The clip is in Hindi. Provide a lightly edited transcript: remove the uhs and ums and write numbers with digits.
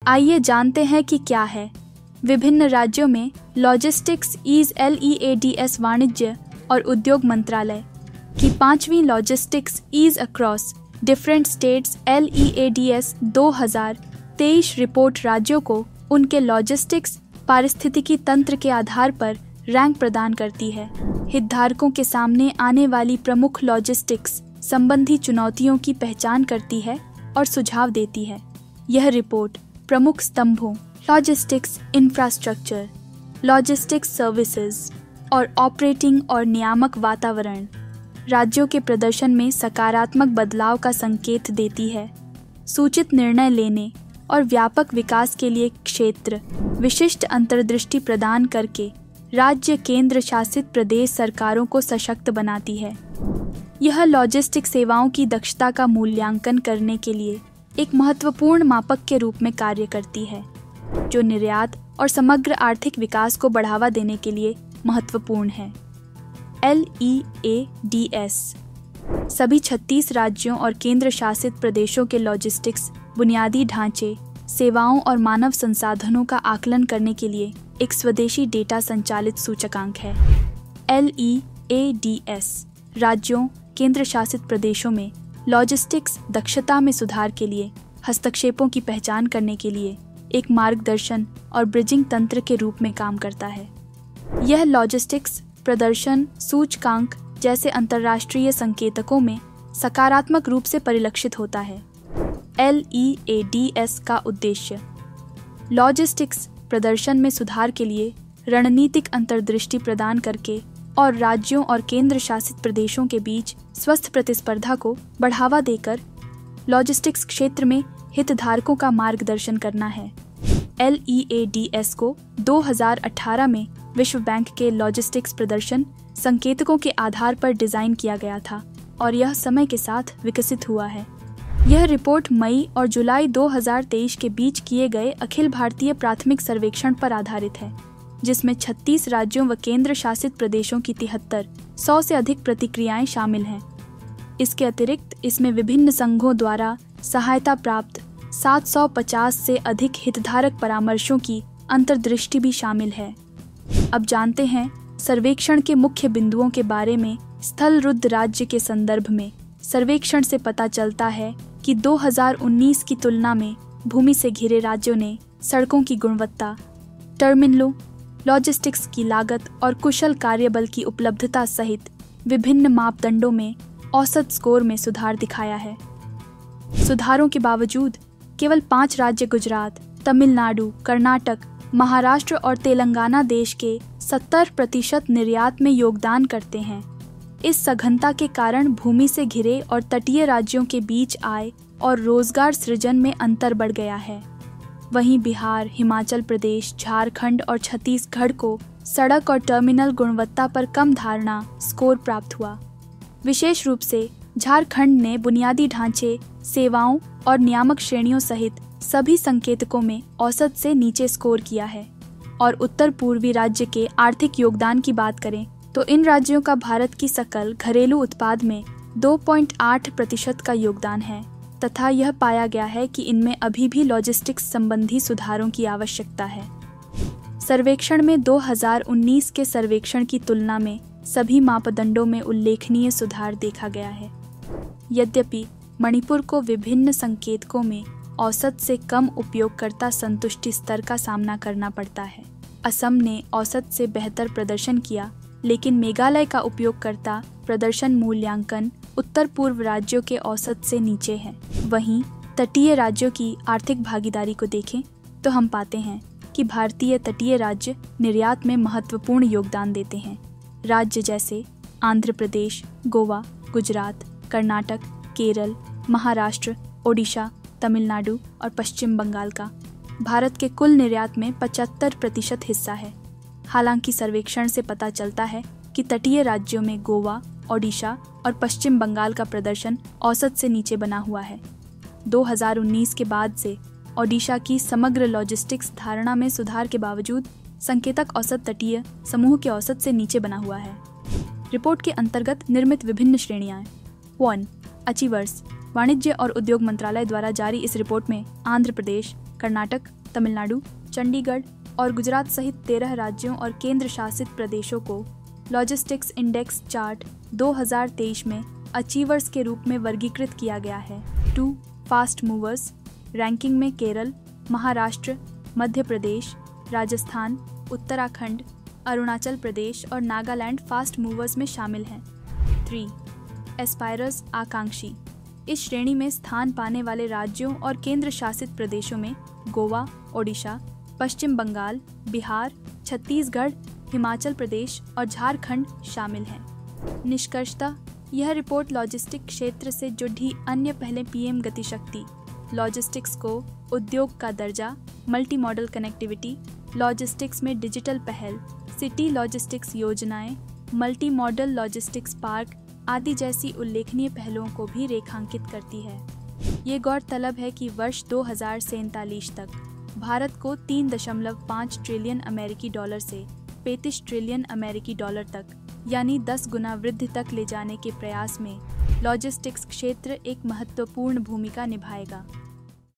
आइए जानते हैं कि क्या है। विभिन्न राज्यों में लॉजिस्टिक्स ईज LEADS वाणिज्य और उद्योग मंत्रालय की 5वीं logistics ease across different states LEADS 2023 report राज्यों को उनके लॉजिस्टिक्स पारिस्थितिकी तंत्र के आधार पर रैंक प्रदान करती है। हितधारकों के सामने आने वाली प्रमुख लॉजिस्टिक्स संबंधी चुनौतियों की पहचान करती है और सुझाव देती है। यह रिपोर्ट प्रमुख स्तंभों लॉजिस्टिक्स इंफ्रास्ट्रक्चर, लॉजिस्टिक्स सर्विसेज और ऑपरेटिंग और नियामक वातावरण राज्यों के प्रदर्शन में सकारात्मक बदलाव का संकेत देती है। सूचित निर्णय लेने और व्यापक विकास के लिए क्षेत्र विशिष्ट अंतर्दृष्टि प्रदान करके राज्य केंद्र शासित प्रदेश सरकारों को सशक्त बनाती है। यह लॉजिस्टिक सेवाओं की दक्षता का मूल्यांकन करने के लिए एक महत्वपूर्ण मापक के रूप में कार्य करती है, जो निर्यात और समग्र आर्थिक विकास को बढ़ावा देने के लिए महत्वपूर्ण है। LEADS सभी 36 राज्यों और केंद्र शासित प्रदेशों के लॉजिस्टिक्स बुनियादी ढांचे, सेवाओं और मानव संसाधनों का आकलन करने के लिए एक स्वदेशी डेटा संचालित सूचकांक है। LEADS राज्यों, केंद्र शासित प्रदेशों में लॉजिस्टिक्स दक्षता में सुधार के लिए हस्तक्षेपों की पहचान करने के लिए एक मार्गदर्शन और ब्रिजिंग तंत्र के रूप में काम करता है। यह लॉजिस्टिक्स प्रदर्शन सूचकांक जैसे अंतर्राष्ट्रीय संकेतकों में सकारात्मक रूप से परिलक्षित होता है। LEADS का उद्देश्य लॉजिस्टिक्स प्रदर्शन में सुधार के लिए रणनीतिक अंतर्दृष्टि प्रदान करके और राज्यों और केंद्र शासित प्रदेशों के बीच स्वस्थ प्रतिस्पर्धा को बढ़ावा देकर लॉजिस्टिक्स क्षेत्र में हितधारकों का मार्गदर्शन करना है। LEADS को 2018 में विश्व बैंक के लॉजिस्टिक्स प्रदर्शन संकेतकों के आधार पर डिजाइन किया गया था और यह समय के साथ विकसित हुआ है। यह रिपोर्ट मई और जुलाई 2023 के बीच किए गए अखिल भारतीय प्राथमिक सर्वेक्षण पर आधारित है, जिसमें 36 राज्यों व केंद्र शासित प्रदेशों की 100 से अधिक प्रतिक्रियाएं शामिल हैं। इसके अतिरिक्त इसमें विभिन्न संघों द्वारा सहायता प्राप्त 750 से अधिक हितधारक परामर्शों की अंतर्दृष्टि भी शामिल है। अब जानते हैं सर्वेक्षण के मुख्य बिंदुओं के बारे में। स्थल रुद्ध राज्य के संदर्भ में सर्वेक्षण से पता चलता है कि 2019 की तुलना में भूमि से घिरे राज्यों ने सड़कों की गुणवत्ता, टर्मिनलों, लॉजिस्टिक्स की लागत और कुशल कार्यबल की उपलब्धता सहित विभिन्न मापदंडों में औसत स्कोर में सुधार दिखाया है। सुधारों के बावजूद केवल 5 राज्य गुजरात, तमिलनाडु, कर्नाटक, महाराष्ट्र और तेलंगाना देश के 70% निर्यात में योगदान करते हैं। इस सघनता के कारण भूमि से घिरे और तटीय राज्यों के बीच आय और रोजगार सृजन में अंतर बढ़ गया है। वहीं बिहार, हिमाचल प्रदेश, झारखंड और छत्तीसगढ़ को सड़क और टर्मिनल गुणवत्ता पर कम धारणा स्कोर प्राप्त हुआ। विशेष रूप से झारखंड ने बुनियादी ढांचे, सेवाओं और नियामक श्रेणियों सहित सभी संकेतकों में औसत से नीचे स्कोर किया है। और उत्तर पूर्वी राज्य के आर्थिक योगदान की बात करें तो इन राज्यों का भारत की सकल घरेलू उत्पाद में 2.8% का योगदान है तथा यह पाया गया है कि इनमें अभी भी लॉजिस्टिक्स संबंधी सुधारों की आवश्यकता है। सर्वेक्षण में 2019 के सर्वेक्षण की तुलना में सभी मापदंडों में उल्लेखनीय सुधार देखा गया है। यद्यपि मणिपुर को विभिन्न संकेतकों में औसत से कम उपयोगकर्ता संतुष्टि स्तर का सामना करना पड़ता है। असम ने औसत से बेहतर प्रदर्शन किया, लेकिन मेघालय का उपयोगकर्ता प्रदर्शन मूल्यांकन उत्तर पूर्व राज्यों के औसत से नीचे है। वहीं तटीय राज्यों की आर्थिक भागीदारी को देखें तो हम पाते हैं कि भारतीय तटीय राज्य निर्यात में महत्वपूर्ण योगदान देते हैं। राज्य जैसे आंध्र प्रदेश, गोवा, गुजरात, कर्नाटक, केरल, महाराष्ट्र, ओडिशा, तमिलनाडु और पश्चिम बंगाल का भारत के कुल निर्यात में 75% हिस्सा है। हालांकि सर्वेक्षण से पता चलता है कि तटीय राज्यों में गोवा, ओडिशा और पश्चिम बंगाल का प्रदर्शन औसत से नीचे बना हुआ है। 2019 के बाद से ओडिशा की समग्र लॉजिस्टिक्स धारणा में सुधार के बावजूद संकेतक औसत तटीय समूह के औसत से नीचे बना हुआ है। रिपोर्ट के अंतर्गत निर्मित विभिन्न श्रेणियां। 1. अचीवर्स। वाणिज्य और उद्योग मंत्रालय द्वारा जारी इस रिपोर्ट में आंध्र प्रदेश, कर्नाटक, तमिलनाडु, चंडीगढ़ और गुजरात सहित 13 राज्यों और केंद्र शासित प्रदेशों को लॉजिस्टिक्स इंडेक्स चार्ट 2023 में अचीवर्स के रूप में वर्गीकृत किया गया है। 2. फास्ट मूवर्स रैंकिंग में केरल, महाराष्ट्र, मध्य प्रदेश, राजस्थान, उत्तराखंड, अरुणाचल प्रदेश और नागालैंड फास्ट मूवर्स में शामिल हैं। 3. एस्पायरर्स आकांक्षी इस श्रेणी में स्थान पाने वाले राज्यों और केंद्र शासित प्रदेशों में गोवा, ओडिशा, पश्चिम बंगाल, बिहार, छत्तीसगढ़, हिमाचल प्रदेश और झारखंड शामिल हैं। निष्कर्षतः यह रिपोर्ट लॉजिस्टिक क्षेत्र से जुड़ी अन्य पहले पीएम गतिशक्ति, लॉजिस्टिक्स को उद्योग का दर्जा, मल्टी मॉडल कनेक्टिविटी, लॉजिस्टिक्स में डिजिटल पहल, सिटी लॉजिस्टिक्स योजनाएं, मल्टी मॉडल लॉजिस्टिक्स पार्क आदि जैसी उल्लेखनीय पहलुओं को भी रेखांकित करती है। ये गौरतलब है कि वर्ष 2047 तक भारत को 3.5 ट्रिलियन अमेरिकी डॉलर से 35 ट्रिलियन अमेरिकी डॉलर तक यानी 10 गुना वृद्धि तक ले जाने के प्रयास में लॉजिस्टिक्स क्षेत्र एक महत्वपूर्ण भूमिका निभाएगा।